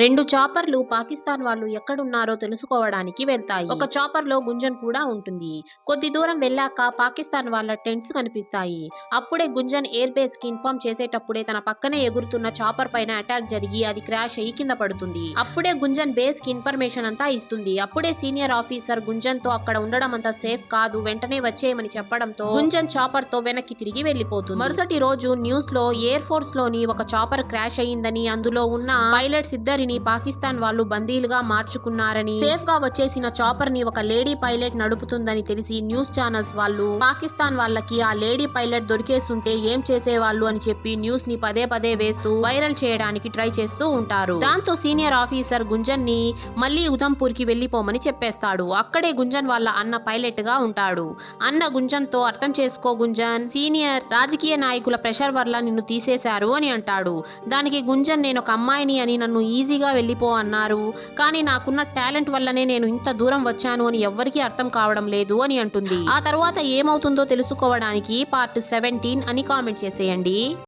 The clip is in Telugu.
రెండు చాపర్లు పాకిస్తాన్ వాళ్ళు ఎక్కడున్నారో తెలుసుకోవడానికి వెళ్తాయి. ఒక చాపర్ లో గుంజన్ కూడా ఉంటుంది. కొద్ది దూరం వెళ్ళాక పాకిస్తాన్ వాళ్ళ టెంట్స్ కనిపిస్తాయి. అప్పుడే గుంజన్ ఎయిర్ బేస్ కి ఇన్ఫార్మ్ చేసేటప్పుడే తన పక్కనే ఎగురుతున్న చాపర్ పైన అటాక్ జరిగి అది క్రాష్ అయ్యి కింద పడుతుంది. అప్పుడే గుంజన్ బేస్ కి ఇన్ఫర్మేషన్ అంతా ఇస్తుంది. అప్పుడే సీనియర్ ఆఫీసర్ గుంజన్ తో అక్కడ ఉండడం అంత సేఫ్ కాదు, వెంటనే వచ్చేయమని చెప్పడంతో గుంజన్ చాపర్ తో వెనక్కి తిరిగి వెళ్లిపోతుంది. మరుసటి రోజు న్యూస్ లో ఎయిర్ ఫోర్స్ లోని ఒక చాపర్ క్రాష్ అయ్యిందని, అందులో ఉన్న పైలట్స్ ఇద్దరిని పాకిస్తాన్ వాళ్ళు బందీలుగా మార్చుకున్నారని, సేఫ్ గా వచ్చేసిన చాపర్ ని ఒక లేడీ పైలట్ నడుపుతుందని తెలిసి న్యూస్ ఛానల్స్ వాళ్ళు పాకిస్తాన్ వాళ్ళకి ఆ లేడీ పైలట్ దొరికేస్తుంటే ఏం చేసేవాళ్ళు అని చెప్పి న్యూస్ ని పదే పదే వేస్తూ వైరల్ చేయడానికి ట్రై చేస్తూ ఉంటారు. దాంతో సీనియర్ ఆఫీసర్ గుంజన్ ని మళ్ళీ ఉధంపూర్ కి వెళ్లిపోమని చెప్పేస్తాడు. అక్కడే గుంజన్ వాళ్ళ అన్న పైలట్ గా ఉంటాడు. అన్న గుంజన్ తో అర్థం చేసుకో గుంజన్, సీనియర్ రాజకీయ నాయకుల ప్రెషర్ వల్ల నిన్ను తీసేశారు అని అంటాడు. దానికి గుంజన్, నేను ఒక అమ్మాయిని అని నన్ను ఈజీగా వెళ్ళిపో అన్నారు, కానీ నాకున్న టాలెంట్ వల్లనే నేను ఇంత దూరం వచ్చాను అని ఎవ్వరికీ అర్థం కావడం లేదు అని అంటుంది. ఆ తర్వాత ఏమవుతుందో తెలుసుకోవడానికి పార్ట్ 17 అని కామెంట్ చేసేయండి.